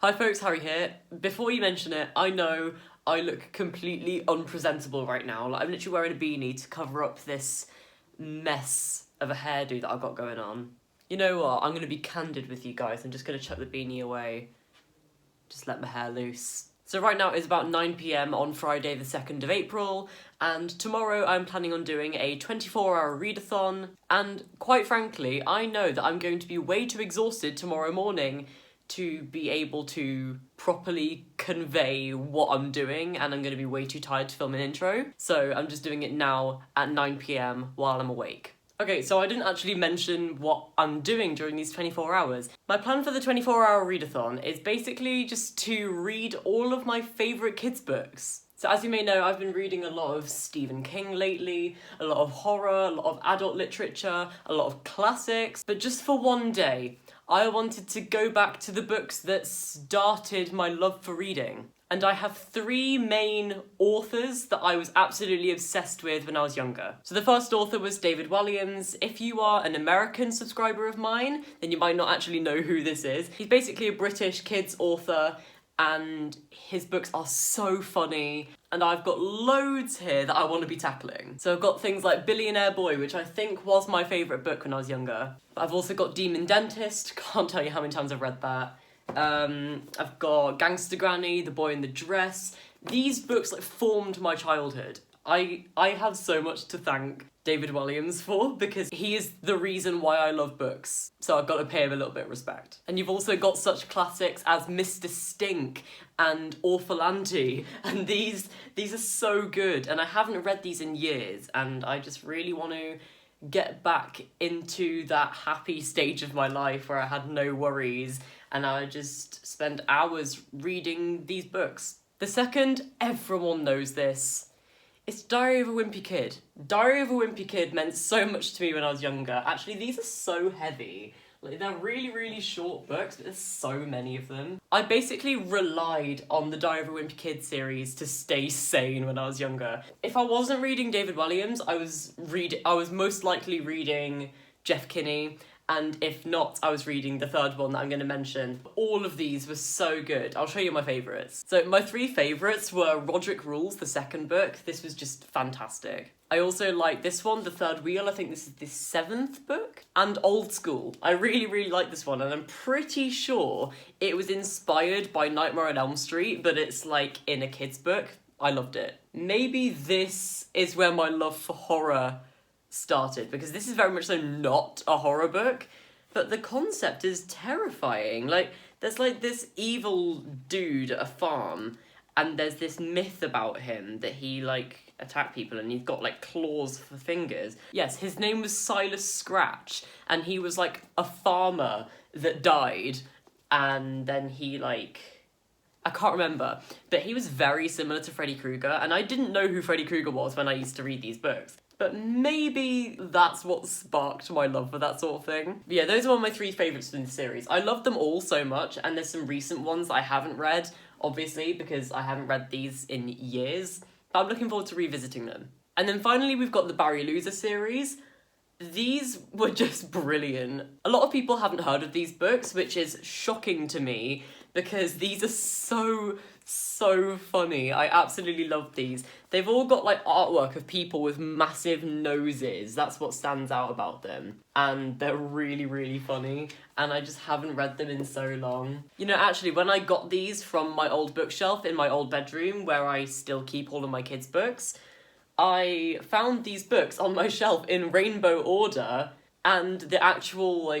Hi folks, Harry here. Before you mention it, I know I look completely unpresentable right now. Like, I'm literally wearing a beanie to cover up this mess of a hairdo that I've got going on. You know what, I'm going to be candid with you guys. I'm just going to chuck the beanie away. Just let my hair loose. So right now it's about 9 PM on Friday the 2nd of April, and tomorrow I'm planning on doing a 24-hour readathon, and quite frankly, I know that I'm going to be way too exhausted tomorrow morning to be able to properly convey what I'm doing, and I'm going to be way too tired to film an intro, so I'm just doing it now at 9 PM while I'm awake. Okay, so I didn't actually mention what I'm doing during these 24 hours. My plan for the 24-hour readathon is basically just to read all of my favourite kids' books. So as you may know, I've been reading a lot of Stephen King lately, a lot of horror, a lot of adult literature, a lot of classics, but just for one day, I wanted to go back to the books that started my love for reading. And I have three main authors that I was absolutely obsessed with when I was younger. So the first author was David Walliams. If you are an American subscriber of mine, then you might not actually know who this is. He's basically a British kids author, and his books are so funny, and I've got loads here that I want to be tackling. So I've got things like Billionaire Boy, which I think was my favourite book when I was younger. But I've also got Demon Dentist, can't tell you how many times I've read that. I've got Gangster Granny, The Boy in the Dress. These books formed my childhood. I have so much to thank David Walliams for, because he is the reason why I love books. So I've got to pay him a little bit of respect. And you've also got such classics as Mr. Stink and Orphalanti, and these are so good, and I haven't read these in years, and I just really want to get back into that happy stage of my life where I had no worries and I just spend hours reading these books. The second, everyone knows this, it's Diary of a Wimpy Kid. Diary of a Wimpy Kid meant so much to me when I was younger. Actually, these are so heavy. They're really, really short books, but there's so many of them. I basically relied on the Diary of a Wimpy Kid series to stay sane when I was younger. If I wasn't reading David Walliams, I was most likely reading Jeff Kinney, and if not, I was reading the third one that I'm going to mention. All of these were so good. I'll show you my favourites. So my three favourites were Roderick Rules, the second book. This was just fantastic. I also like this one, The Third Wheel. I think this is the seventh book. And Old School. I really, really like this one, and I'm pretty sure it was inspired by Nightmare on Elm Street, but it's in a kid's book. I loved it. Maybe this is where my love for horror started, because this is very much so not a horror book, but the concept is terrifying. There's this evil dude at a farm, and there's this myth about him that he attack people, and he's got claws for fingers. Yes, his name was Silas Scratch, and he was a farmer that died, and then he I can't remember, but he was very similar to Freddy Krueger, and I didn't know who Freddy Krueger was when I used to read these books. But maybe that's what sparked my love for that sort of thing. But yeah, those are one of my three favourites in the series. I love them all so much, and there's some recent ones I haven't read, obviously, because I haven't read these in years. But I'm looking forward to revisiting them. And then finally, we've got the Barry Loser series. These were just brilliant. A lot of people haven't heard of these books, which is shocking to me, because these are so funny. I absolutely love these. They've all got artwork of people with massive noses. That's what stands out about them. And they're really, really funny. And I just haven't read them in so long. You know, actually, when I got these from my old bookshelf in my old bedroom, where I still keep all of my kids' books, I found these books on my shelf in rainbow order, and the actual,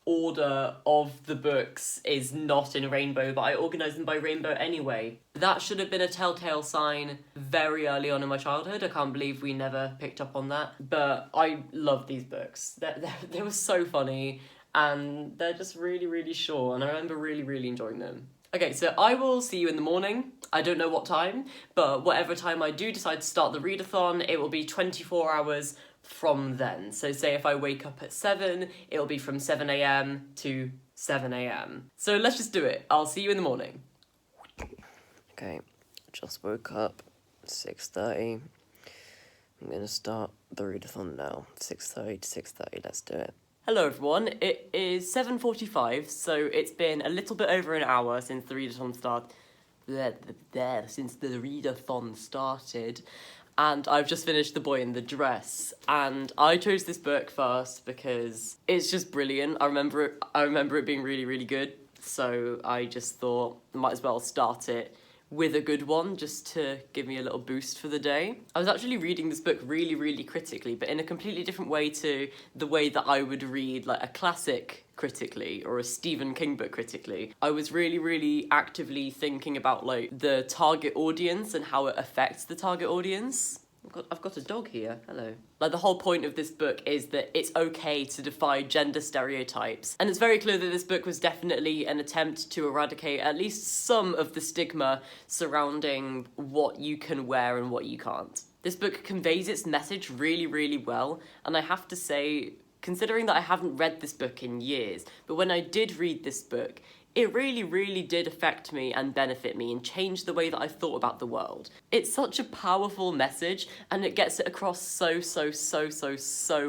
order of the books is not in rainbow, but I organised them by rainbow anyway. That should have been a telltale sign very early on in my childhood. I can't believe we never picked up on that. But I love these books. They were so funny, and they're just really, really short, and I remember really, really enjoying them. Okay, so I will see you in the morning. I don't know what time, but whatever time I do decide to start the readathon, it will be 24 hours from then. So say if I wake up at 7, it'll be from 7 AM to 7 AM. So let's just do it. I'll see you in the morning. Okay, just woke up, 6:30. I'm gonna start the readathon now. 6:30 to 6:30, let's do it. Hello everyone, it is 7:45, so it's been a little bit over an hour since the readathon started, and I've just finished The Boy in the Dress, and I chose this book first because it's just brilliant. I remember it being really, really good, so I just thought might as well start it with a good one just to give me a little boost for the day. I was actually reading this book really, really critically, but in a completely different way to the way that I would read like a classic critically or a Stephen King book critically. I was really, really actively thinking about like the target audience and how it affects the target audience. I've got a dog here, hello. Like the whole point of this book is that it's okay to defy gender stereotypes. And it's very clear that this book was definitely an attempt to eradicate at least some of the stigma surrounding what you can wear and what you can't. This book conveys its message really, really well, and I have to say, considering that I haven't read this book in years, but when I did read this book, it really, really did affect me and benefit me and change the way that I thought about the world. It's such a powerful message and it gets it across so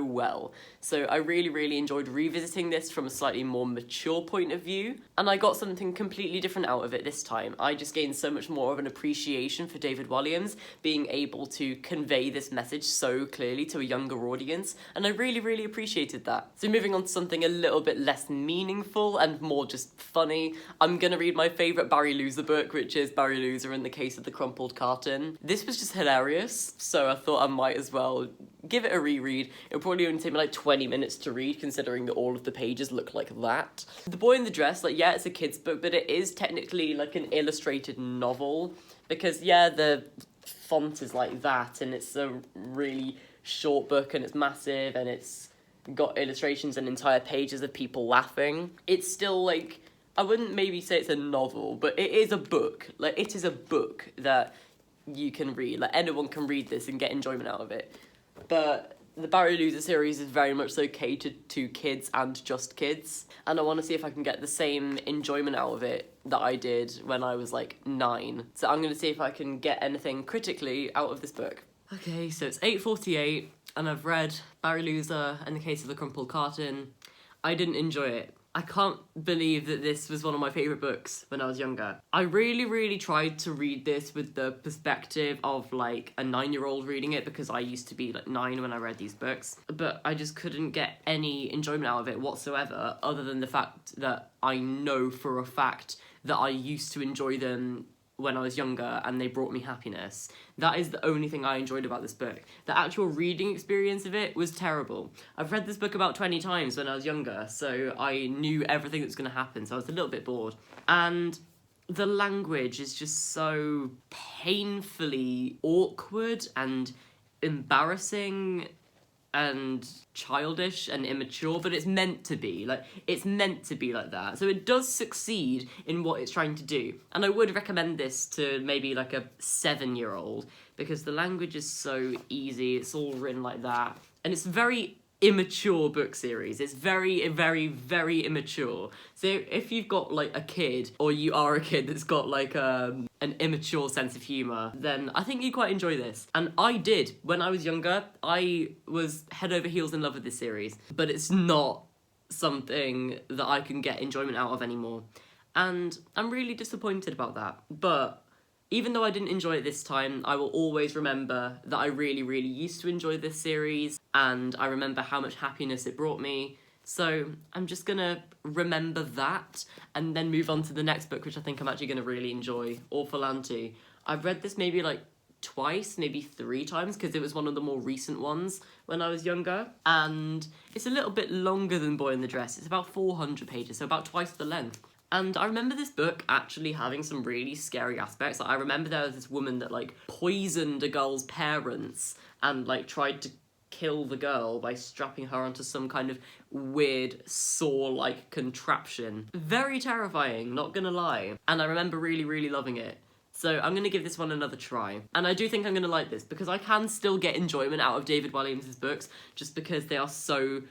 well. So I really, really enjoyed revisiting this from a slightly more mature point of view, and I got something completely different out of it this time. I just gained so much more of an appreciation for David Walliams being able to convey this message so clearly to a younger audience, and I really, really appreciated that. So moving on to something a little bit less meaningful and more just funny, I'm gonna read my favourite Barry Loser book, which is Barry Loser in the Case of the Crumpled Carton. This was just hilarious, so I thought I might as well give it a reread. It'll probably only take me like 20 minutes to read, considering that all of the pages look like that. The Boy in the Dress, like, yeah, it's a kid's book, but it is technically like an illustrated novel, because, yeah, the font is like that, and it's a really short book, and it's massive, and it's got illustrations and entire pages of people laughing. It's still, like, I wouldn't maybe say it's a novel, but it is a book. Like, it is a book that you can read. Like, anyone can read this and get enjoyment out of it. But the Barry Loser series is very much so catered to kids and just kids, and I want to see if I can get the same enjoyment out of it that I did when I was like 9. So I'm going to see if I can get anything critically out of this book. Okay, so it's 8:48 and I've read Barry Loser and the Case of the Crumpled Carton. I didn't enjoy it. I can't believe that this was one of my favourite books when I was younger. I really, really tried to read this with the perspective of like a 9-year-old reading it, because I used to be like 9 when I read these books, but I just couldn't get any enjoyment out of it whatsoever, other than the fact that I know for a fact that I used to enjoy them when I was younger and they brought me happiness. That is the only thing I enjoyed about this book. The actual reading experience of it was terrible. I've read this book about 20 times when I was younger, so I knew everything that was going to happen, so I was a little bit bored. And the language is just so painfully awkward and embarrassing and childish and immature, but it's meant to be. Like, it's meant to be like that. So it does succeed in what it's trying to do. And I would recommend this to maybe like a 7-year-old, because the language is so easy, it's all written like that. And it's a very immature book series. It's very, very, very immature. So if you've got like a kid, or you are a kid that's got like an immature sense of humour, then I think you'd quite enjoy this. And I did. When I was younger, I was head over heels in love with this series, but it's not something that I can get enjoyment out of anymore. And I'm really disappointed about that. But even though I didn't enjoy it this time, I will always remember that I really, really used to enjoy this series, and I remember how much happiness it brought me. So I'm just gonna remember that, and then move on to the next book, which I think I'm actually gonna really enjoy, Orphalanti. I've read this maybe like twice, maybe 3 times, because it was one of the more recent ones when I was younger, and it's a little bit longer than Boy in the Dress. It's about 400 pages, so about twice the length. And I remember this book actually having some really scary aspects. Like, I remember there was this woman that, like, poisoned a girl's parents and, like, tried to kill the girl by strapping her onto some kind of weird saw-like contraption. Very terrifying, not gonna lie. And I remember really, really loving it. So I'm gonna give this one another try. And I do think I'm gonna like this, because I can still get enjoyment out of David Walliams' books, just because they are so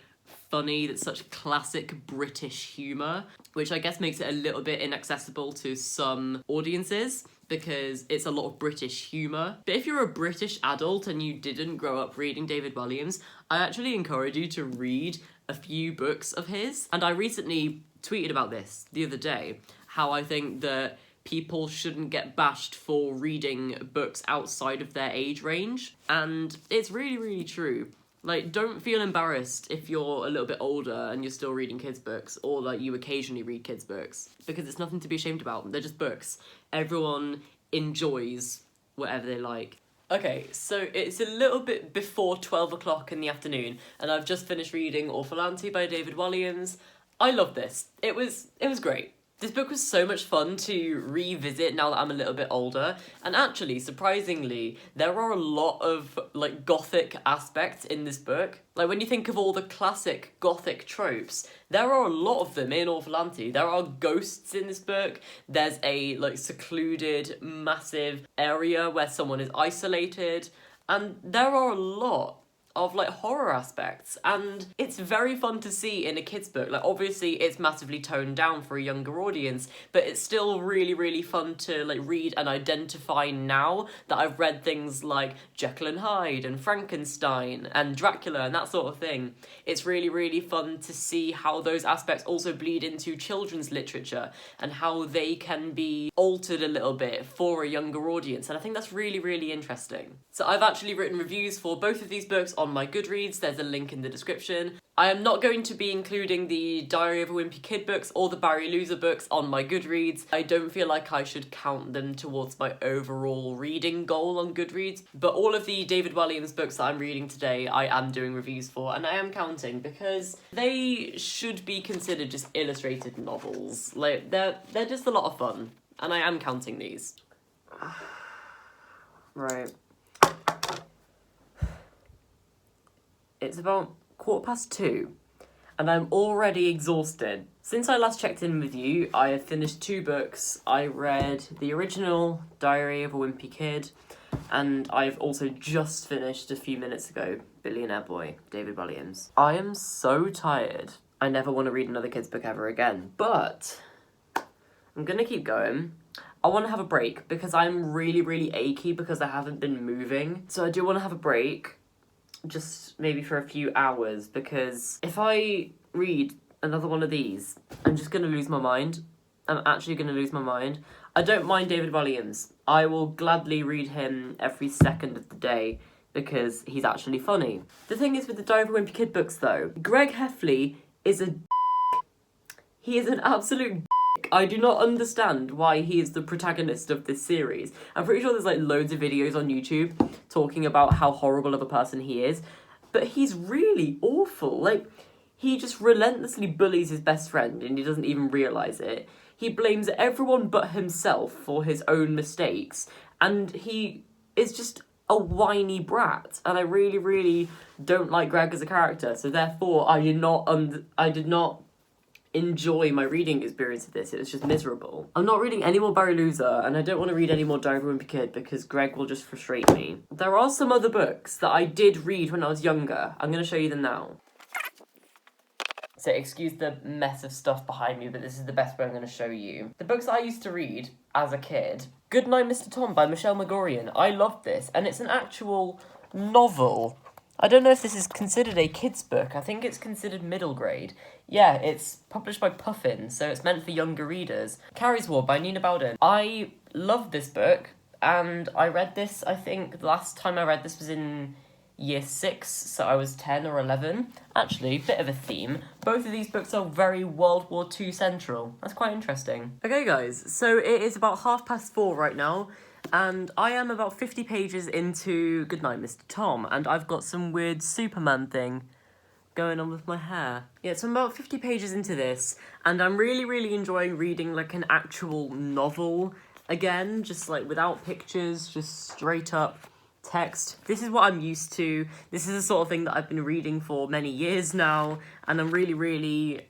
funny. That's such classic British humour, which I guess makes it a little bit inaccessible to some audiences, because it's a lot of British humour. But if you're a British adult and you didn't grow up reading David Walliams, I actually encourage you to read a few books of his. And I recently tweeted about this the other day, how I think that people shouldn't get bashed for reading books outside of their age range. And it's really, really true. Like, don't feel embarrassed if you're a little bit older and you're still reading kids' books, or like you occasionally read kids' books, because it's nothing to be ashamed about. They're just books. Everyone enjoys whatever they like. Okay, so it's a little bit before 12 o'clock in the afternoon, and I've just finished reading Orphalanti by David Walliams. I love this. It was great. This book was so much fun to revisit now that I'm a little bit older, and actually, surprisingly, there are a lot of, like, gothic aspects in this book. Like, when you think of all the classic gothic tropes, there are a lot of them in Orphalanti. There are ghosts in this book, there's a, like, secluded, massive area where someone is isolated, and there are a lot of, like, horror aspects, and it's very fun to see in a kid's book. Like, obviously it's massively toned down for a younger audience, but it's still really, really fun to, like, read and identify now that I've read things like Jekyll and Hyde and Frankenstein and Dracula and that sort of thing. It's really, really fun to see how those aspects also bleed into children's literature and how they can be altered a little bit for a younger audience, and I think that's really, really interesting. So I've actually written reviews for both of these books on my Goodreads. There's a link in the description. I am not going to be including the Diary of a Wimpy Kid books or the Barry Loser books on my Goodreads. I don't feel like I should count them towards my overall reading goal on Goodreads, but all of the David Walliams books that I'm reading today, I am doing reviews for, and I am counting because they should be considered just illustrated novels. Like, they're just a lot of fun, and I am counting these. Right. It's about 2:15, and I'm already exhausted. Since I last checked in with you, I have finished 2 books. I read the original Diary of a Wimpy Kid, and I've also just finished a few minutes ago Billionaire Boy, David Walliams. I am so tired. I never want to read another kid's book ever again, but I'm gonna keep going. I want to have a break because I'm really, really achy because I haven't been moving. So I do want to have a break, just maybe for a few hours, because if I read another one of these, I'm just going to lose my mind. I'm actually going to lose my mind. I don't mind David Walliams. I will gladly read him every second of the day because he's actually funny. The thing is with the Diary of a Wimpy Kid books though, Greg Heffley is a He is an absolute I do not understand why he is the protagonist of this series. I'm pretty sure there's like loads of videos on YouTube talking about how horrible of a person he is, but he's really awful. Like, he just relentlessly bullies his best friend and he doesn't even realise it. He blames everyone but himself for his own mistakes, and he is just a whiny brat, and I really, really don't like Greg as a character, so therefore I did not enjoy my reading experience of this. It was just miserable. I'm not reading any more Barry Loser, and I don't want to read any more Diary of a Wimpy Kid because Greg will just frustrate me. There are some other books that I did read when I was younger. I'm going to show you them now. So excuse the mess of stuff behind me, but this is the best way I'm going to show you. The books that I used to read as a kid. Goodnight, Mr. Tom by Michelle Magorian. I loved this, and it's an actual novel. I don't know if this is considered a kid's book. I think it's considered middle grade. Yeah, it's published by Puffin, so it's meant for younger readers. Carrie's War by Nina Bowden. I loved this book, and I read this, I think, the last time I read this was in year 6, so I was 10 or 11. Actually, bit of a theme. Both of these books are very World War II central. That's quite interesting. Okay, guys, so it is about 4:30 right now, and I am about 50 pages into Goodnight, Mr. Tom, and I've got some weird Superman thing going on with my hair. Yeah, so I'm about 50 pages into this, and I'm really, really enjoying reading, like, an actual novel again, just, like, without pictures, just straight up text. This is what I'm used to. This is the sort of thing that I've been reading for many years now, and I'm really, really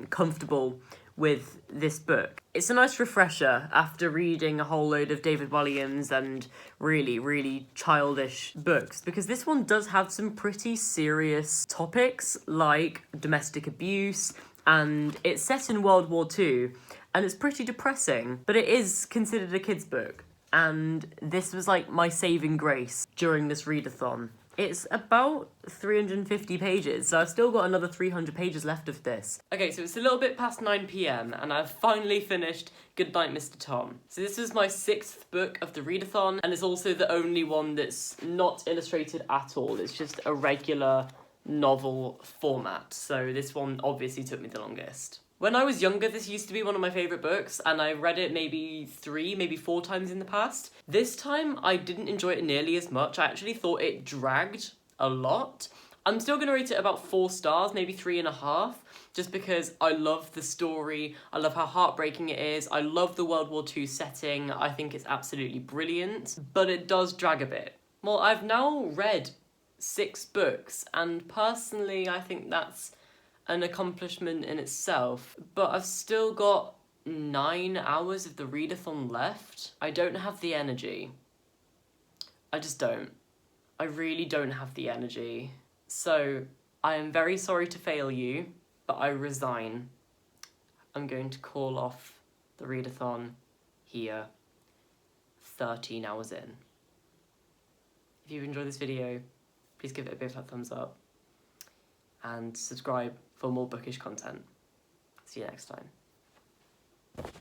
comfortable with this book. It's a nice refresher after reading a whole load of David Walliams and really, really childish books, because this one does have some pretty serious topics like domestic abuse, and it's set in World War II, and it's pretty depressing, but it is considered a kid's book, and this was like my saving grace during this readathon. It's about 350 pages, so I've still got another 300 pages left of this. Okay, so it's a little bit past 9 PM, and I've finally finished Goodnight, Mr. Tom. So this is my 6th book of the Readathon, and it's also the only one that's not illustrated at all. It's just a regular novel format, so this one obviously took me the longest. When I was younger, this used to be one of my favourite books, and I read it maybe 3, maybe 4 times in the past. This time, I didn't enjoy it nearly as much. I actually thought it dragged a lot. I'm still going to rate it about 4 stars, maybe 3.5, just because I love the story, I love how heartbreaking it is, I love the World War II setting, I think it's absolutely brilliant, but it does drag a bit. Well, I've now read 6 books, and personally, I think that's an accomplishment in itself, but I've still got 9 hours of the readathon left. I don't have the energy. I just don't. I really don't have the energy. So, I am very sorry to fail you, but I resign. I'm going to call off the readathon here, 13 hours in. If you've enjoyed this video, please give it a big fat thumbs up and subscribe for more bookish content. See you next time.